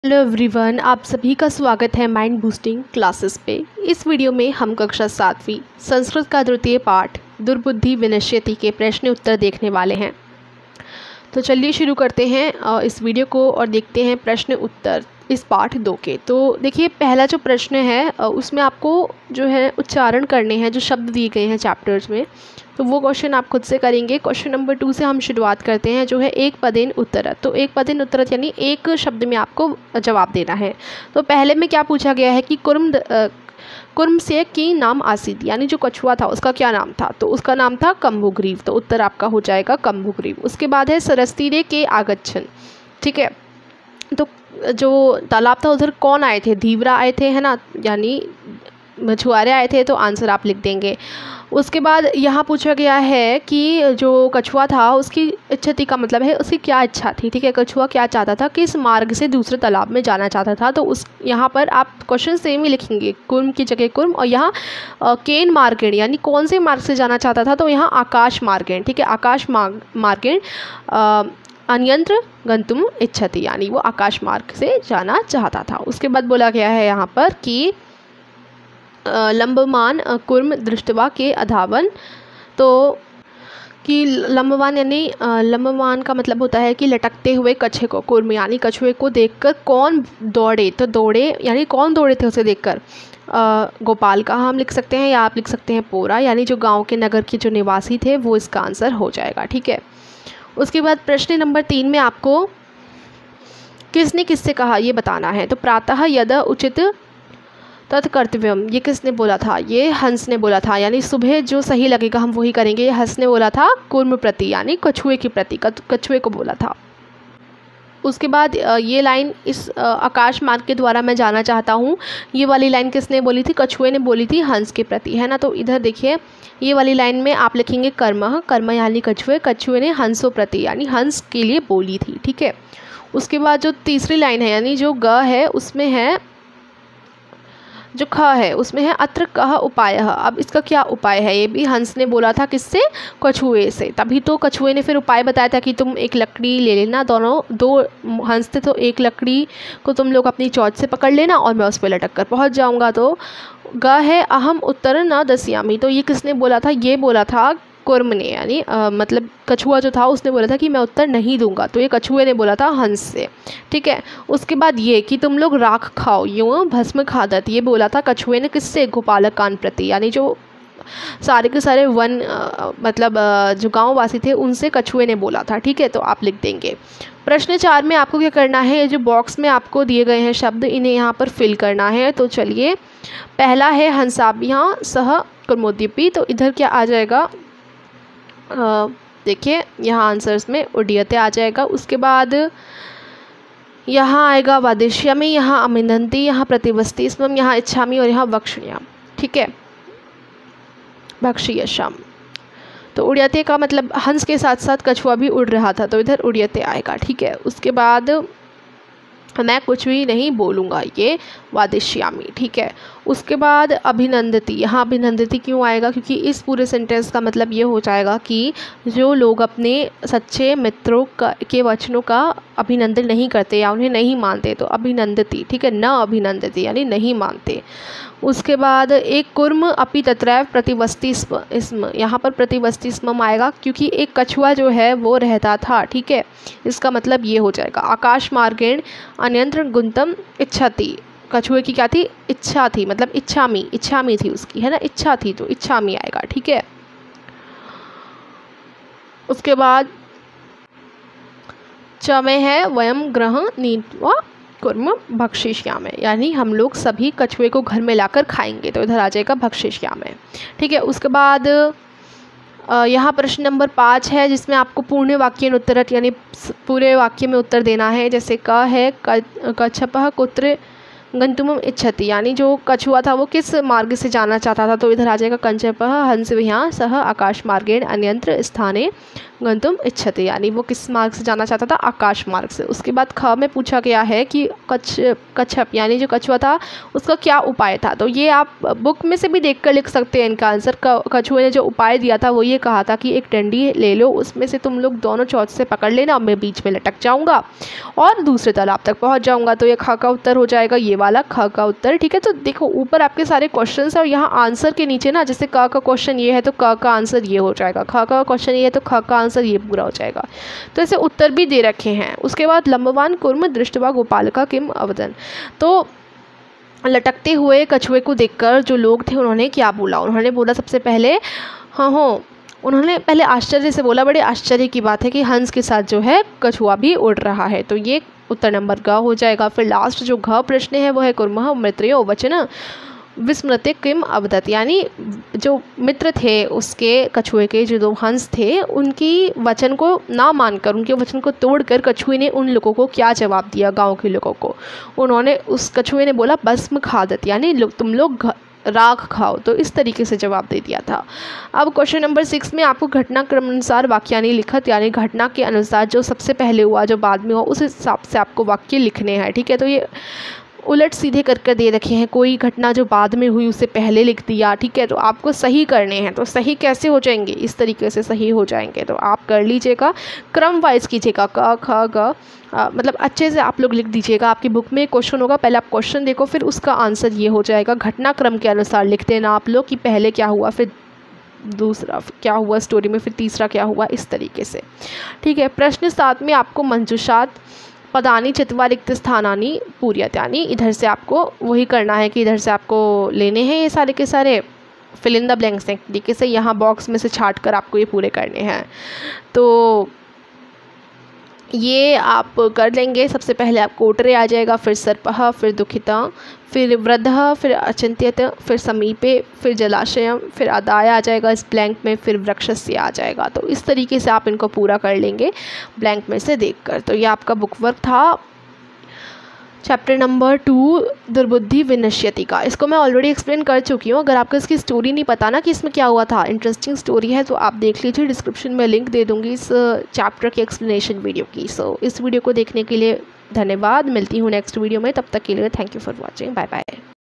Hello everyone, आप सभी का स्वागत है माइंड बूस्टिंग क्लासेस पे। इस वीडियो में हम कक्षा 7वीं संस्कृत का द्वितीय पाठ दुर्बुद्धि विनश्यति के प्रश्न उत्तर देखने वाले हैं। तो चलिए शुरू करते हैं इस वीडियो को और देखते हैं प्रश्न उत्तर इस पाठ 2 के। तो देखिए, पहला जो प्रश्न है उसमें आपको जो है उच्चारण करने हैं, जो शब्द दिए गए हैं चैप्टर्स में, तो वो क्वेश्चन आप खुद से करेंगे। क्वेश्चन नंबर 2 से हम शुरुआत करते हैं, जो है एक पदेन उत्तरत। तो एक पदेन उत्तरत यानी एक शब्द में आपको जवाब देना है। तो पहले में क्या पूछा गया है कि कुर्म से की नाम आसिद, यानी जो कछुआ था उसका क्या नाम था? तो उसका नाम था कम्बुग्रीव। तो उत्तर आपका हो जाएगा कम्बुग्रीव। उसके बाद है सरस्तीरे के आगच्छन। ठीक है, तो जो तालाब था उधर कौन आए थे? धीवरा आए थे, है ना, यानी मछुआरे आए थे। तो आंसर आप लिख देंगे। उसके बाद यहाँ पूछा गया है कि जो कछुआ था उसकी इच्छति का मतलब है उसकी क्या इच्छा थी। ठीक है, कछुआ क्या चाहता था, किस मार्ग से दूसरे तालाब में जाना चाहता था। तो उस यहाँ पर आप क्वेश्चन सेम ही लिखेंगे, कुर्म की जगह कुर्म, और यहाँ केन मार्गेण यानी कौन से मार्ग से जाना चाहता था। तो यहाँ आकाश मार्गेण। ठीक है, आकाश मार्गेण अन्यंत्र गंतुम इच्छति, यानी वो आकाश मार्ग से जाना चाहता था। उसके बाद बोला गया है यहाँ पर कि लंबमान कुर्म दृष्टवा के अधावन। तो कि लंबमान यानी लंबमान का मतलब होता है कि लटकते हुए कछुए को, कुर्म यानी कछुए को देखकर कौन दौड़े। तो दौड़े यानी कौन दौड़े थे उसे देखकर? गोपाल का हम लिख सकते हैं, या आप लिख सकते हैं पोरा, यानी जो गांव के नगर के जो निवासी थे, वो इसका आंसर हो जाएगा। ठीक है, उसके बाद प्रश्न नंबर 3 में आपको किसने किससे कहा ये बताना है। तो प्रातः यदा उचित तत्कर्तव्यम, ये किसने बोला था? ये हंस ने बोला था, यानी सुबह जो सही लगेगा हम वही करेंगे। ये हंस ने बोला था कुर्म प्रति, यानी कछुए के प्रति, कछुए को बोला था। उसके बाद ये लाइन इस आकाश मार्ग के द्वारा मैं जाना चाहता हूँ, ये वाली लाइन किसने बोली थी? कछुए ने बोली थी हंस के प्रति, है ना। तो इधर देखिए, ये वाली लाइन में आप लिखेंगे कर्म यानी कछुए, कछुए ने हंसों प्रति यानी हंस के लिए बोली थी। ठीक है, उसके बाद जो तीसरी लाइन है यानी जो ग है उसमें है, जो ख है उसमें है अत्र कह उपाय। अब इसका क्या उपाय है? ये भी हंस ने बोला था, किससे? कछुए से। तभी तो कछुए ने फिर उपाय बताया था कि तुम एक लकड़ी ले लेना, दोनों दो हंस थे तो एक लकड़ी को तुम लोग अपनी चोंच से पकड़ लेना और मैं उस पर लटक कर पहुँच जाऊँगा। तो ग है अहम उत्तर न दस्यामी। तो ये किसने बोला था? ये बोला था कुर्म ने, यानी मतलब कछुआ जो था उसने बोला था कि मैं उत्तर नहीं दूंगा। तो ये कछुए ने बोला था हंस से। ठीक है, उसके बाद ये कि तुम लोग राख खाओ यूँ भस्म खादत, ये बोला था कछुए ने किससे? गोपालक कान प्रति, यानी जो सारे के सारे वन मतलब जो गाँव वासी थे उनसे कछुए ने बोला था। ठीक है, तो आप लिख देंगे। प्रश्न 4 में आपको क्या करना है? ये जो बॉक्स में आपको दिए गए हैं शब्द, इन्हें यहाँ पर फिल करना है। तो चलिए, पहला है हंसाभ्यां सह कुर्मोद्यपी। तो इधर क्या आ जाएगा? देखिए, यहाँ आंसर्स में उड्डयते आ जाएगा। उसके बाद यहाँ आएगा वादिष्यामि, यहाँ अमिनन्ति, यहाँ प्रतिवस्ति स्मम, यहाँ इच्छामि और यहाँ वक्ष्याम। ठीक है, भक्षयश्याम। तो उड्यते का मतलब हंस के साथ साथ कछुआ भी उड़ रहा था, तो इधर उड्यते आएगा। ठीक है, उसके बाद मैं कुछ भी नहीं बोलूँगा, ये वादिष्यामी। ठीक है, उसके बाद अभिनंदती, यहाँ अभिनंदती क्यों आएगा? क्योंकि इस पूरे सेंटेंस का मतलब ये हो जाएगा कि जो लोग अपने सच्चे मित्रों के वचनों का अभिनंदन नहीं करते या उन्हें नहीं मानते, तो अभिनंदती। ठीक है, न अभिनंदती यानी नहीं मानते। उसके बाद एक कुर्म अपि तत्रैव प्रतिवस्ति स्म, यहाँ पर प्रतिवस्ति स्म आएगा क्योंकि एक कछुआ जो है वो रहता था। ठीक है, इसका मतलब ये हो जाएगा आकाश मार्गेण अन्यंत्र गुंतम इच्छति। कछुए की क्या थी? इच्छा थी, मतलब इच्छामी थी उसकी, है ना, इच्छा थी, तो इच्छामी आएगा। ठीक है, उसके बाद च में है वयम ग्रह नीत्वा कुर्म भक्षिष्यामि, यानी हम लोग सभी कछुए को घर में लाकर खाएंगे। तो इधर आ जाएगा भक्षिष्यामि। ठीक है, उसके बाद यहाँ प्रश्न नंबर 5 है जिसमें आपको पूर्ण वाक्य उत्तरत यानी पूरे वाक्य में उत्तर देना है। जैसे क है कच्छपः कुत्र गंतुम इच्छति, यानी जो कछुआ था वो किस मार्ग से जाना चाहता था। तो इधर आ जाएगा कंचपः हंसविहां सह आकाश मार्गेण अन्यंत्र स्थाने गंतुम इच्छति, यानी वो किस मार्ग से जाना चाहता था, आकाश मार्ग से। उसके बाद ख में पूछा गया है कि कच्छप यानी जो कछुआ था उसका क्या उपाय था। तो ये आप बुक में से भी देखकर लिख सकते हैं इनका आंसर। कछुए ने जो उपाय दिया था वो ये कहा था कि एक डंडी ले लो, उसमें से तुम लोग दोनों चौथ से पकड़ लेना, मैं बीच में लटक जाऊंगा और दूसरे तालाब तक पहुंच जाऊंगा। तो ये ख का उत्तर हो जाएगा, ये वाला ख का उत्तर। ठीक है, तो देखो ऊपर आपके सारे क्वेश्चन है और यहाँ आंसर के नीचे ना, जैसे क का क्वेश्चन ये है तो क का आंसर ये हो जाएगा, ख का क्वेश्चन ये है तो ख का आंसर ये पूरा हो जाएगा। तो ऐसे उत्तर भी दे रखे हैं। उसके बाद लंबवान कुर्म दृष्टवा गोपालका किम अवदन। तो लटकते हुए कछुए को देखकर जो लोग थे उन्होंने क्या बोला, उन्होंने बोला सबसे पहले उन्होंने पहले आश्चर्य से बोला, बड़े आश्चर्य की बात है कि हंस के साथ जो है कछुआ भी उड़ रहा है। तो ये उत्तर नंबर ग हो जाएगा। फिर लास्ट जो घ प्रश्न है वो है कुर्मः मृत्यो वचन विस्मृत्य किम अवदत, यानी जो मित्र थे उसके कछुए के, जो दो हंस थे, उनकी वचन को ना मानकर, उनके वचन को तोड़कर कछुए ने उन लोगों को क्या जवाब दिया, गांव के लोगों को। उन्होंने उस कछुए ने बोला भस्म खादत, यानी तुम लोग राख खाओ। तो इस तरीके से जवाब दे दिया था। अब क्वेश्चन नंबर 6 में आपको घटनाक्रम अनुसार वाक्यानि लिखत, यानी घटना के अनुसार जो सबसे पहले हुआ जो बाद में हुआ उस हिसाब से आपको वाक्य लिखने हैं। ठीक है, तो ये उलट सीधे करके दे रखे हैं, कोई घटना जो बाद में हुई उसे पहले लिख दिया। ठीक है, तो आपको सही करने हैं। तो सही कैसे हो जाएंगे, इस तरीके से सही हो जाएंगे। तो आप कर लीजिएगा, क्रम वाइज कीजिएगा, क ख ग, मतलब अच्छे से आप लोग लिख दीजिएगा। आपकी बुक में क्वेश्चन होगा, पहले आप क्वेश्चन देखो, फिर उसका आंसर ये हो जाएगा। घटनाक्रम के अनुसार लिख देना आप लोग कि पहले क्या हुआ, फिर दूसरा क्या हुआ स्टोरी में, फिर तीसरा क्या हुआ, इस तरीके से। ठीक है, प्रश्न 7 में आपको मंजुषात पदानी चित्वा रिक्त स्थानानी पूर्यत, यानी इधर से आपको वही करना है कि इधर से आपको लेने हैं ये सारे के सारे फिल इन द ब्लैंक्स तरीके से, यहाँ बॉक्स में से छाट कर आपको ये पूरे करने हैं। तो ये आप कर लेंगे। सबसे पहले आपको उत्तरे आ जाएगा, फिर सर्पः, फिर दुखिता, फिर वृद्धः, फिर अचिंत्यत, फिर समीपे, फिर जलाशयम, फिर आदाय आ जाएगा इस ब्लैंक में, फिर वृक्षस्य आ जाएगा। तो इस तरीके से आप इनको पूरा कर लेंगे ब्लैंक में से देखकर। तो ये आपका बुक वर्क था चैप्टर नंबर 2 दुर्बुद्धि विनश्यति का। इसको मैं ऑलरेडी एक्सप्लेन कर चुकी हूँ। अगर आपको इसकी स्टोरी नहीं पता ना कि इसमें क्या हुआ था, इंटरेस्टिंग स्टोरी है, तो आप देख लीजिए, डिस्क्रिप्शन में लिंक दे दूँगी इस चैप्टर की एक्सप्लेनेशन वीडियो की। सो इस वीडियो को देखने के लिए धन्यवाद। मिलती हूँ नेक्स्ट वीडियो में, तब तक के लिए thank you for watching, bye bye.